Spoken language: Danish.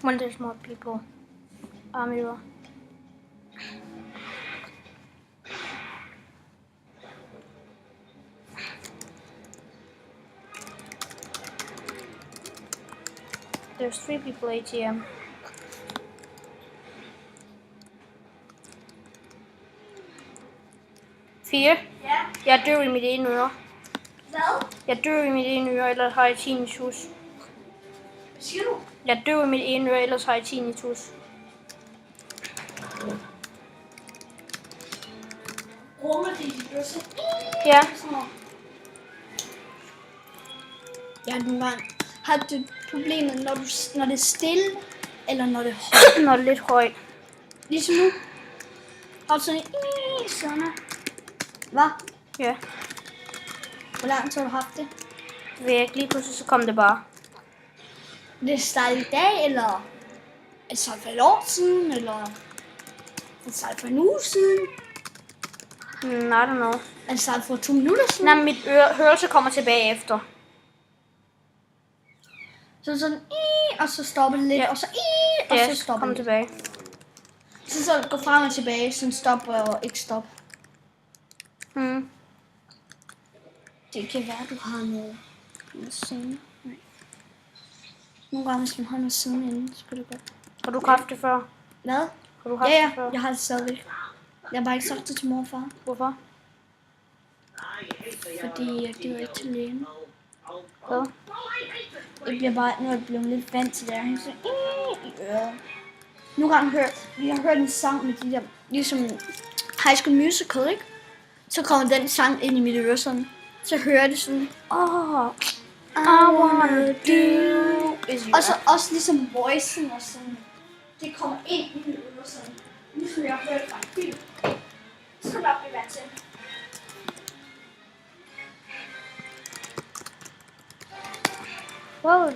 When there's more people. Mirror. There's 3 people ATM. Fire. Ja. Jeg dør i mit ene øre. Hvad? Jeg dør i mit ene øre, ellers har jeg tinnitus. Hvad siger du? Jeg dør i mit ene øre, ellers har jeg tinnitus. Rummer det i dit øre? Ja. Ja, nogle gange har du problemet, når det er stille, eller når det er højt. Når det er lidt højt. Ligesom nu. Har du sådan en sådan her? Hvad? Ja. Hvor lang tid har du haft det? Ved jeg ikke, lige pludselig så kom det bare. Det startede i dag, eller er det startet for et år siden, eller er det startet for en uge siden? I don't know. Er det startet for 2 minutter siden? Nej, mit hørelse kommer tilbage efter. Så sådan, og så stopper det lidt, Ja. og så, og Ja, så stopper kommer det. tilbage. Så går frem og tilbage, sådan stop og ikke stop. Mm. Det kan være, du har noget siden. Nej. Nogle gange, hvis man har noget siden inden, så kan det godt. Har du haft det før? Hvad? Har du haft Ja, det før? jeg har det stadigvæk. Jeg har bare ikke sagt det til mor og far, Hvorfor? fordi jeg gider ikke til lægen. Hvad? Jeg bliver bare, nu er jeg blevet lidt vant til det her. Så, i øret. Nogle gange jeg har hørt en sang med de der, ligesom High School Musical, ikke? Så kommer den sang ind i mit øre sådan. Så hører jeg det sådan, I wanna do. Og så også ligesom voicen og sådan. Det kommer ind i mit øre sådan. Ligesom jeg har hørt fra en film. Så kan du nok blive vant til. Wow.